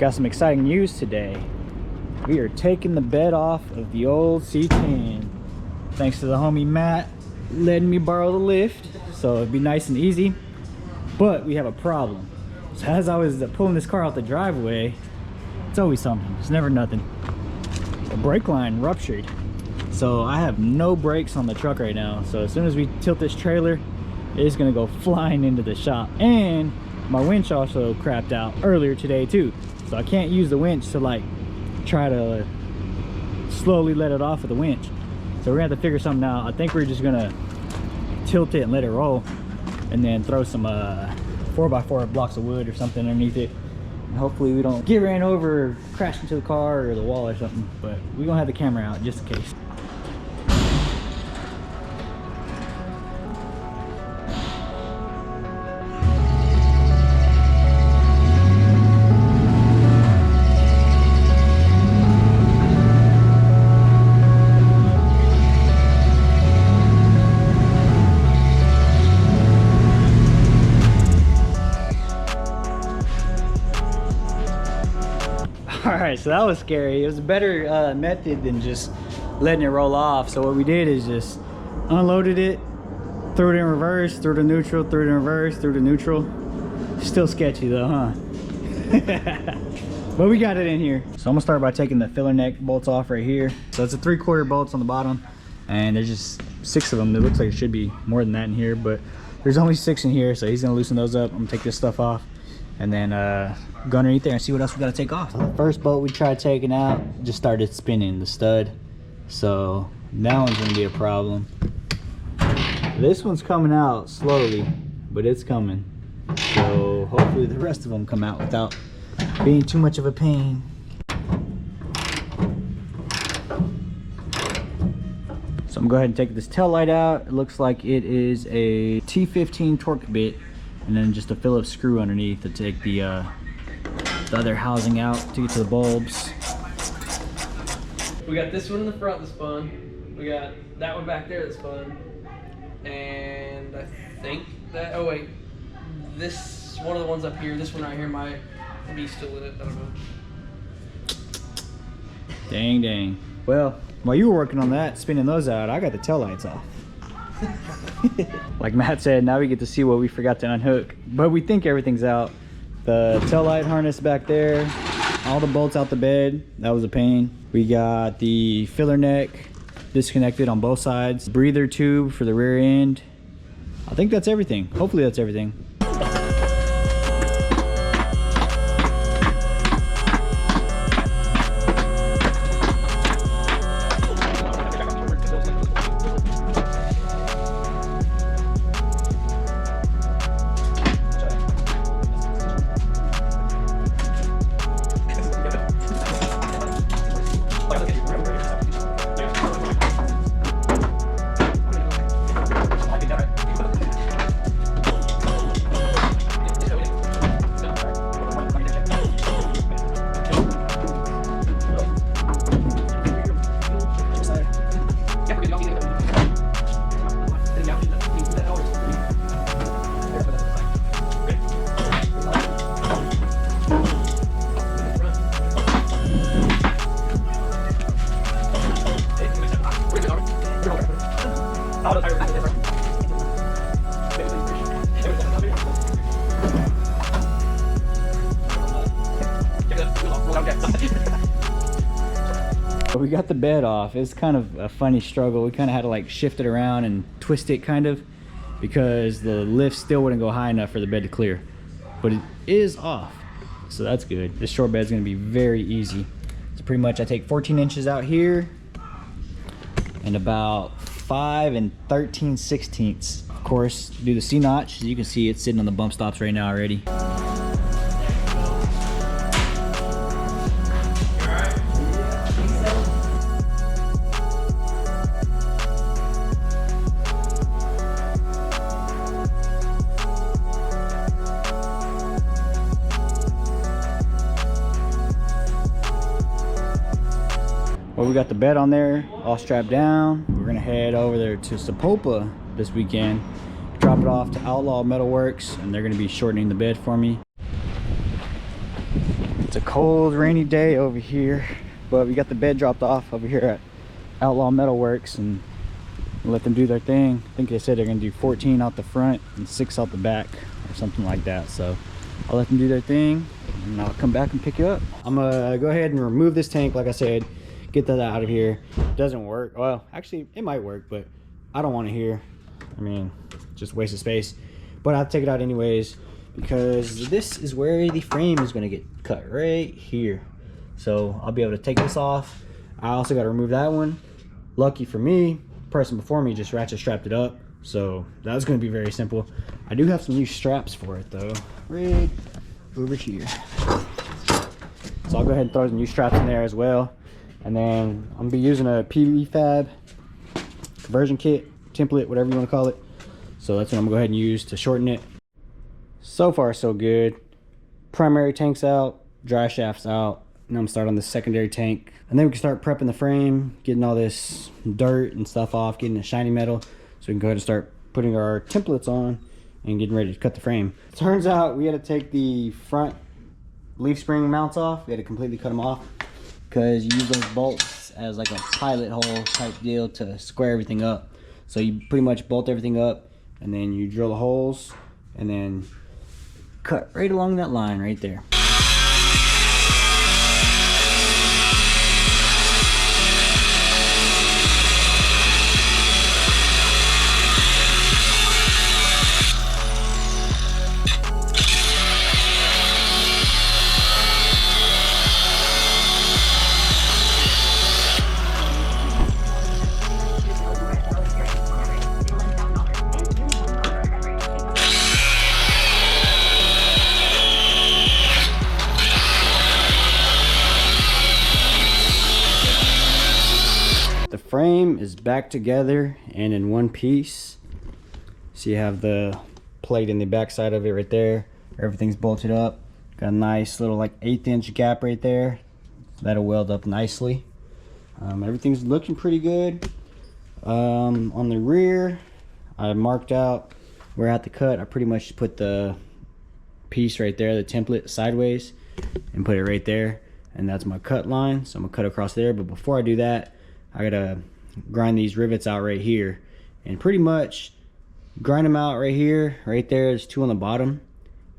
Got some exciting news today. We are taking the bed off of the old C10. Thanks to the homie Matt letting me borrow the lift, so it'd be nice and easy. But we have a problem. So as I was pulling this car out the driveway, it's always something. It's never nothing. The brake line ruptured. So I have no brakes on the truck right now. So as soon as we tilt this trailer, it's gonna go flying into the shop. And my winch also crapped out earlier today too. So I can't use the winch to like try to slowly let it off with the winch. So we're gonna have to figure something out. I think we're just gonna tilt it and let it roll, and then throw some 4x4 blocks of wood or something underneath it. And hopefully we don't get ran over or crash into the car or the wall or something. But we're gonna have the camera out just in case. Alright, so that was scary. It was a better method than just letting it roll off. So what we did is just unloaded it, threw it in reverse, threw it in neutral, threw it in reverse, threw it in neutral. Still sketchy though, huh? But we got it in here. So I'm gonna start by taking the filler neck bolts off right here. So it's a 3/4 bolts on the bottom, and there's just 6 of them. It looks like it should be more than that in here, but there's only 6 in here, so he's gonna loosen those up. I'm gonna take this stuff off and then go underneath there and see what else we gotta take off. The first bolt we tried taking out just started spinning the stud, so that one's gonna be a problem. This one's coming out slowly, but it's coming, so hopefully the rest of them come out without being too much of a pain. So I'm gonna go ahead and take this tail light out. It looks like it is a T15 torque bit, and then just a Phillips screw underneath to take the other housing out to get to the bulbs. We got this one in the front that spun. We got that one back there that spun. And I think that, oh wait, this, one of the ones up here, this one right here might be still in it, I don't know. Dang. Well, while you were working on that, spinning those out, I got the tail lights off. Like Matt said, now we get to see what we forgot to unhook, but we think everything's out. The tail light harness back there, all the bolts out the bed, that was a pain. We got the filler neck disconnected on both sides, breather tube for the rear end. I think that's everything. Hopefully that's everything. We got the bed off. It's kind of a funny struggle. We kind of had to like shift it around and twist it kind of, because the lift still wouldn't go high enough for the bed to clear, but it is off, so that's good. This short bed's gonna be very easy. So pretty much I take 14 inches out here and about 5 13/16. Of course, do the C-notch. As you can see, it's sitting on the bump stops right now already. Well, we got the bed on there, all strapped down. We're gonna head over there to Sapulpa this weekend, drop it off to Outlaw Metalworks, and they're gonna be shortening the bed for me. It's a cold, rainy day over here, but we got the bed dropped off over here at Outlaw Metalworks and let them do their thing. I think they said they're gonna do 14 out the front and 6 out the back or something like that. So I'll let them do their thing and I'll come back and pick you up. I'm gonna go ahead and remove this tank, like I said, get that out of here. It doesn't work. Well, actually it might work, but I don't want it here. I mean, just waste of space. But I'll take it out anyways because this is where the frame is gonna get cut, right here. So I'll be able to take this off. I also gotta remove that one. Lucky for me, person before me just ratchet strapped it up, so that was going to be very simple. I do have some new straps for it though, right over here, so I'll go ahead and throw the new straps in there as well. And then I'm gonna be using a PV fab conversion kit, template, whatever you want to call it. So that's what I'm gonna go ahead and use to shorten it. So far so good. Primary tank's out, dry shaft's out. Now I'm starting on the secondary tank, and then we can start prepping the frame, getting all this dirt and stuff off, getting the shiny metal, so we can go ahead and start putting our templates on and getting ready to cut the frame. Turns out we had to take the front leaf spring mounts off. We had to completely cut them off because you use those bolts as like a pilot hole type deal to square everything up. So you pretty much bolt everything up and then you drill the holes and then cut right along that line right there. The frame is back together and in one piece. So you have the plate in the back side of it right there. Everything's bolted up. Got a nice little like 1/8 inch gap right there. That'll weld up nicely. Everything's looking pretty good. On the rear, I marked out where I have to cut. I pretty much put the piece right there, the template, sideways, and put it right there. And that's my cut line. So I'm gonna cut across there. But before I do that, I gotta grind these rivets out right here, and pretty much grind them out right here. Right there, there's 2 on the bottom,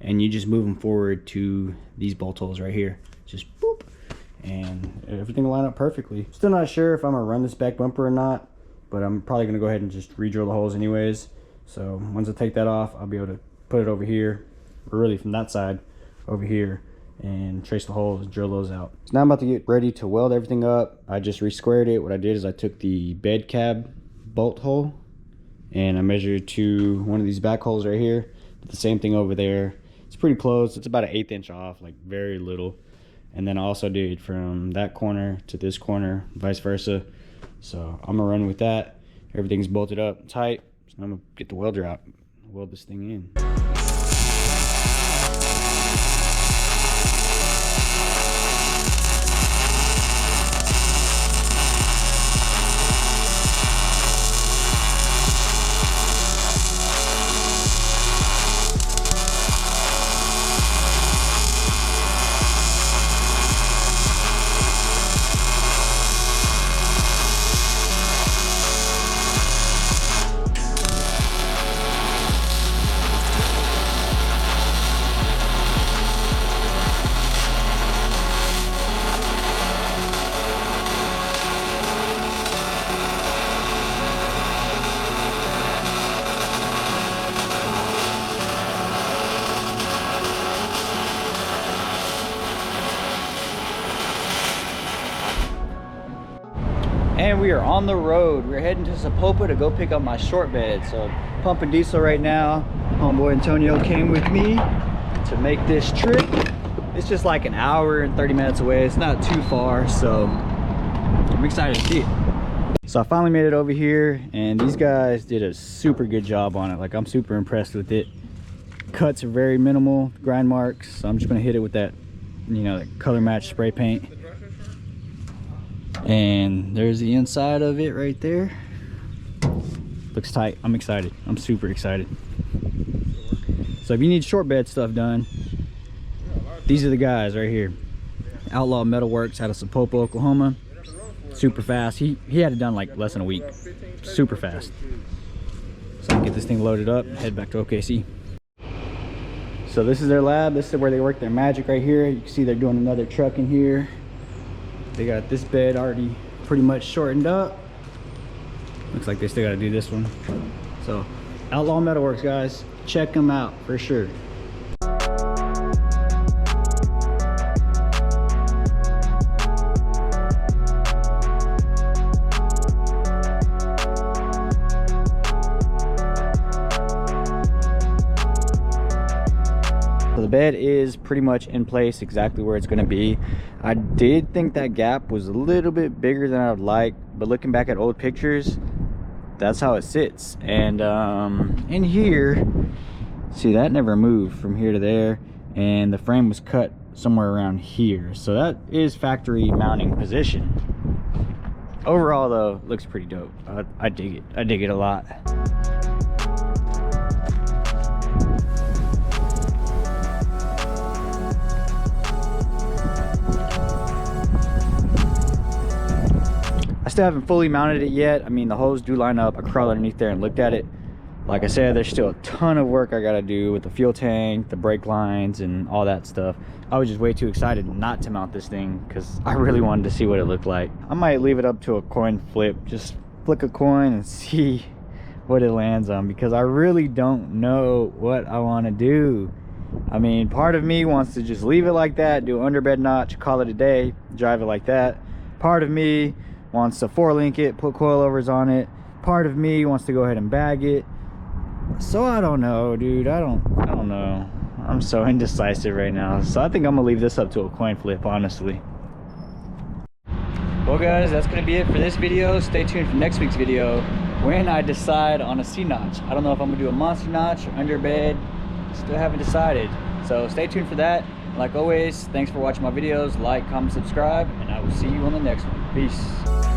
and you just move them forward to these bolt holes right here. Just boop, and everything will line up perfectly. Still not sure if I'm gonna run this back bumper or not, but I'm probably gonna go ahead and just re-drill the holes anyways. So once I take that off, I'll be able to put it over here, or really from that side over here, and trace the holes and drill those out. So now I'm about to get ready to weld everything up. I just re-squared it. What I did is I took the bed cab bolt hole and I measured to one of these back holes right here. Did the same thing over there. It's pretty close. It's about an 1/8 inch off, like very little. And then I also did from that corner to this corner, vice versa. So I'm gonna run with that. Everything's bolted up tight. So I'm gonna get the welder out, weld this thing in. And we are on the road. We're heading to Zapopa to go pick up my short bed. So pumping diesel right now. Homeboy Antonio came with me to make this trip. It's just like an hour and 30 minutes away. It's not too far, so I'm excited to see it. So I finally made it over here, and these guys did a super good job on it. Like, I'm super impressed with it. Cuts are very minimal, grind marks. So I'm just gonna hit it with that, you know, that color match spray paint. And there's the inside of it right there. Looks tight. I'm excited. I'm super excited. So if you need short bed stuff done, these are the guys right here. Outlaw Metalworks out of Sapopa, Oklahoma. Super fast. He had it done like less than a week. Super fast. So I'll get this thing loaded up and head back to OKC. So this is their lab. This is where they work their magic right here. You can see they're doing another truck in here. They got this bed already pretty much shortened up. Looks like they still got to do this one. So Outlaw Metalworks, guys, check them out for sure. So the bed is pretty much in place exactly where it's going to be. I did think that gap was a little bit bigger than I would like, but looking back at old pictures, that's how it sits. And in here, see, that never moved from here to there, and the frame was cut somewhere around here, so that is factory mounting position. Overall though, looks pretty dope. I dig it. I dig it a lot. I still haven't fully mounted it yet. I mean, the hose do line up. I crawled underneath there and looked at it. Like I said, there's still a ton of work I gotta do with the fuel tank, the brake lines, and all that stuff. I was just way too excited not to mount this thing because I really wanted to see what it looked like. I might leave it up to a coin flip. Just flick a coin and see what it lands on, because I really don't know what I want to do. I mean, part of me wants to just leave it like that, do underbed notch, call it a day, drive it like that. Part of me wants to 4-link it, put coilovers on it. Part of me wants to go ahead and bag it. So I don't know, dude. I don't know. I'm so indecisive right now. So I think I'm gonna leave this up to a coin flip, honestly. Well guys, that's gonna be it for this video. Stay tuned for next week's video when I decide on a C-notch. I don't know if I'm gonna do a monster notch or underbed. Still haven't decided. So stay tuned for that. Like always, thanks for watching my videos. Like, comment, subscribe, and I will see you on the next one. Peace.